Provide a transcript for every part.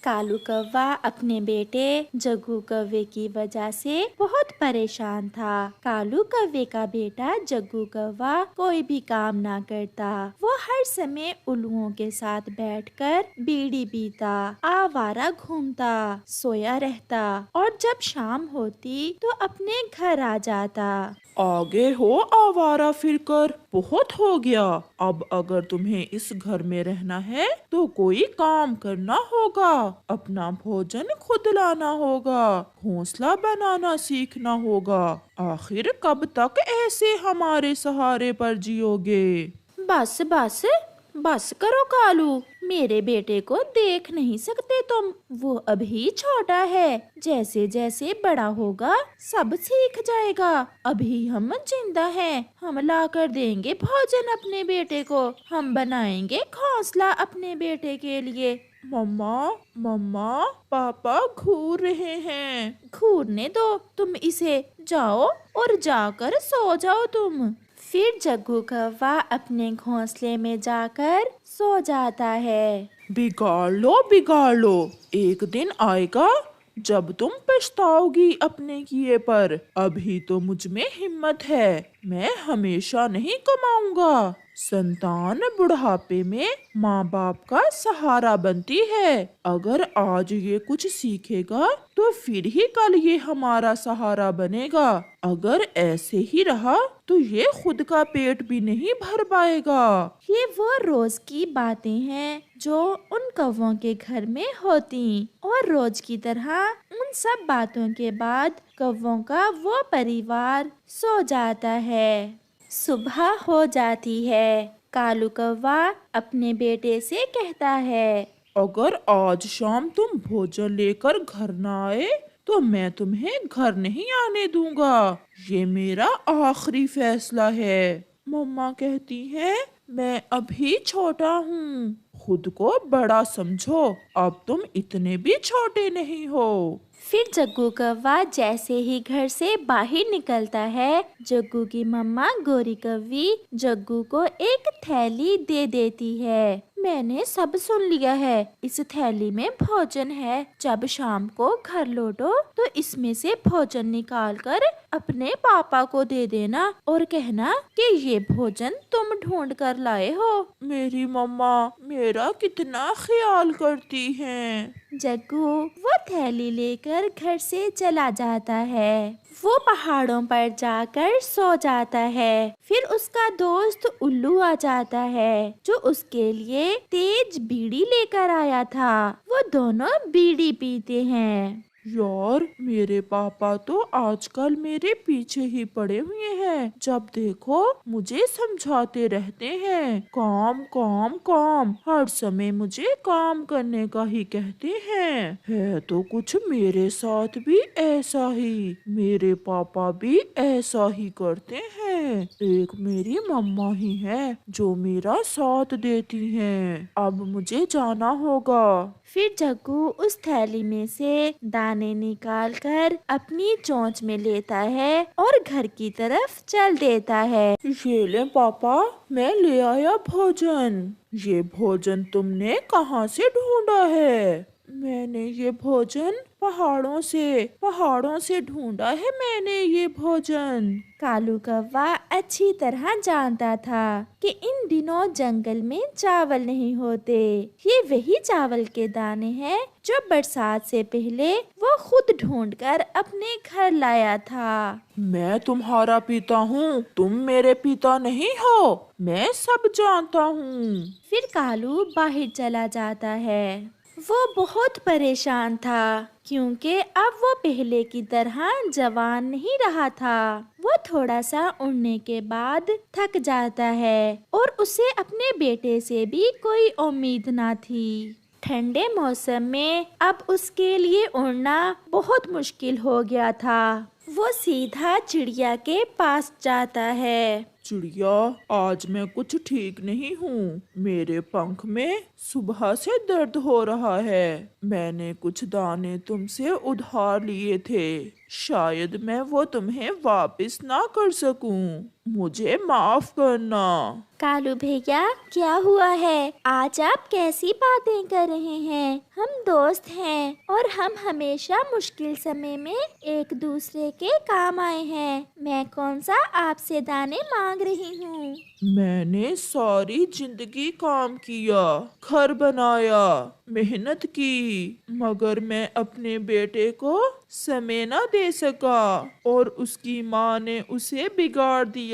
कालू कौवा अपने बेटे जग्गू कौवे की वजह से बहुत परेशान था। कालू कौवे का बेटा जग्गू कौवा कोई भी काम ना करता। वो हर समय उल्लुओं के साथ बैठकर बीड़ी पीता, आवारा घूमता, सोया रहता और जब शाम होती तो अपने घर आ जाता। आगे हो आवारा फिरकर, बहुत हो गया। अब अगर तुम्हें इस घर में रहना है तो कोई काम करना होगा, अपना भोजन खुद लाना होगा, घोंसला बनाना सीखना होगा। आखिर कब तक ऐसे हमारे सहारे पर जियोगे? बस बस बस करो कालू, मेरे बेटे को देख नहीं सकते तुम? वो अभी छोटा है, जैसे जैसे बड़ा होगा सब सीख जाएगा। अभी हम जिंदा हैं, हम ला कर देंगे भोजन अपने बेटे को, हम बनाएंगे घोंसला अपने बेटे के लिए। मम्मा मम्मा, पापा घूर रहे हैं। घूरने दो तुम इसे, जाओ और जाकर सो जाओ तुम। फिर जग्गू कौवा अपने घोंसले में जाकर सो जाता है। बिगाड़ लो, एक दिन आएगा जब तुम पछताओगी अपने किए पर। अभी तो मुझ में हिम्मत है, मैं हमेशा नहीं कमाऊंगा। संतान बुढ़ापे में माँ बाप का सहारा बनती है। अगर आज ये कुछ सीखेगा तो फिर ही कल ये हमारा सहारा बनेगा। अगर ऐसे ही रहा तो ये खुद का पेट भी नहीं भर पाएगा। ये वो रोज की बातें हैं जो उन कौवों के घर में होती, और रोज की तरह उन सब बातों के बाद कौवों का वो परिवार सो जाता है। सुबह हो जाती है। कालू कौवा अपने बेटे से कहता है, अगर आज शाम तुम भोजन लेकर घर न आए तो मैं तुम्हें घर नहीं आने दूंगा। ये मेरा आखिरी फैसला है। मम्मा कहती हैं मैं अभी छोटा हूँ, खुद को बड़ा समझो, अब तुम इतने भी छोटे नहीं हो। फिर जग्गू कौवा जैसे ही घर से बाहर निकलता है, जग्गू की मम्मा गोरी कौवी जग्गू को एक थैली दे देती है। मैंने सब सुन लिया है, इस थैली में भोजन है। जब शाम को घर लौटो तो इसमें से भोजन निकाल कर अपने पापा को दे देना और कहना कि ये भोजन तुम ढूंढ कर लाए हो। मेरी मम्मा मेरा कितना ख्याल करती हैं। जग्गू वो थैली लेकर घर से चला जाता है। वो पहाड़ों पर जाकर सो जाता है। फिर उसका दोस्त उल्लू आ जाता है जो उसके लिए तेज बीड़ी लेकर आया था। वो दोनों बीड़ी पीते हैं। यार मेरे पापा तो आजकल मेरे पीछे ही पड़े हुए हैं। जब देखो मुझे समझाते रहते हैं, काम काम काम, हर समय मुझे काम करने का ही कहते हैं। है तो कुछ मेरे साथ भी ऐसा ही, मेरे पापा भी ऐसा ही करते हैं। एक मेरी मम्मा ही है जो मेरा साथ देती हैं। अब मुझे जाना होगा। फिर जग्गू उस थैली में से दाने निकाल कर अपनी चोंच में लेता है और घर की तरफ चल देता है। ये ले पापा, मैं ले आया भोजन। ये भोजन तुमने कहाँ से ढूंढा है? मैंने ये भोजन पहाड़ों से ढूंढा है मैंने ये भोजन। कालू कौवा अच्छी तरह जानता था कि इन दिनों जंगल में चावल नहीं होते। ये वही चावल के दाने हैं जो बरसात से पहले वो खुद ढूंढकर अपने घर लाया था। मैं तुम्हारा पिता हूँ, तुम मेरे पिता नहीं हो, मैं सब जानता हूँ। फिर कालू बाहर चला जाता है। वो बहुत परेशान था क्योंकि अब वो पहले की तरह जवान नहीं रहा था। वो थोड़ा सा उड़ने के बाद थक जाता है और उसे अपने बेटे से भी कोई उम्मीद ना थी। ठंडे मौसम में अब उसके लिए उड़ना बहुत मुश्किल हो गया था। वो सीधा चिड़िया के पास जाता है। चिड़िया, आज मैं कुछ ठीक नहीं हूँ। मेरे पंख में सुबह से दर्द हो रहा है। मैंने कुछ दाने तुमसे उधार लिए थे, शायद मैं वो तुम्हें वापस ना कर सकूं। मुझे माफ करना। कालू भैया, क्या हुआ है? आज आप कैसी बातें कर रहे हैं? हम दोस्त हैं और हम हमेशा मुश्किल समय में एक दूसरे के काम आए हैं। मैं कौन सा आपसे दाने मांग रही हूँ। मैंने सारी जिंदगी काम किया, घर बनाया, मेहनत की, मगर मैं अपने बेटे को समय न दे सका और उसकी माँ ने उसे बिगाड़ दिया।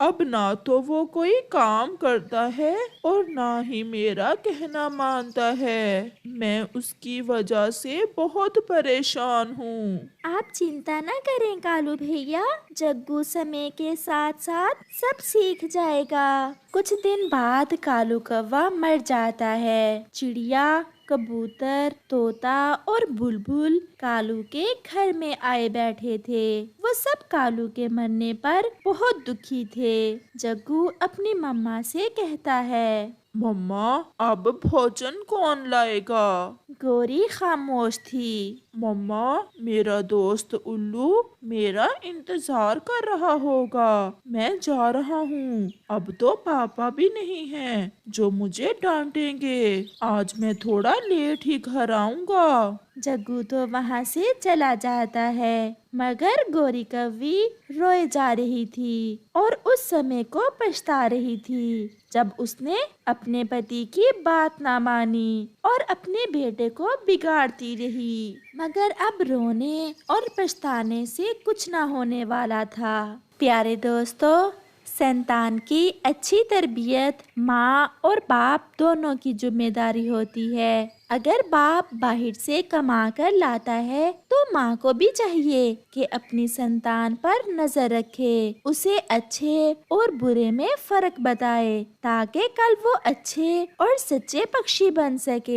अब ना तो वो कोई काम करता है और ना ही मेरा कहना मानता है। मैं उसकी वजह से बहुत परेशान हूँ। आप चिंता न करें कालू भैया, जग्गू समय के साथ साथ सब सीख जाएगा। कुछ दिन बाद कालू कौवा मर जाता है। चिड़िया, कबूतर, तोता और बुलबुल कालू के घर में आए बैठे थे। वो सब कालू के मरने पर बहुत दुखी थे। जग्गू अपनी मम्मा से कहता है, मम्मा, अब भोजन कौन लाएगा? गोरी खामोश थी। मम्मा, मेरा दोस्त उल्लू मेरा इंतजार कर रहा होगा। मैं जा रहा हूँ। अब तो पापा भी नहीं हैं जो मुझे डांटेंगे। आज मैं थोड़ा लेट ही घर आऊँगा। जग्गू तो वहाँ से चला जाता है, मगर गोरी कौवी रोए जा रही थी और उस समय को पछता रही थी जब उसने अपने पति की बात ना मानी और अपने बेटे को बिगाड़ती रही। मगर अब रोने और पछताने से कुछ ना होने वाला था। प्यारे दोस्तों, संतान की अच्छी तरबियत माँ और बाप दोनों की जिम्मेदारी होती है। अगर बाप बाहर से कमा कर लाता है तो माँ को भी चाहिए कि अपनी संतान पर नजर रखे, उसे अच्छे और बुरे में फर्क बताए ताकि कल वो अच्छे और सच्चे पक्षी बन सके।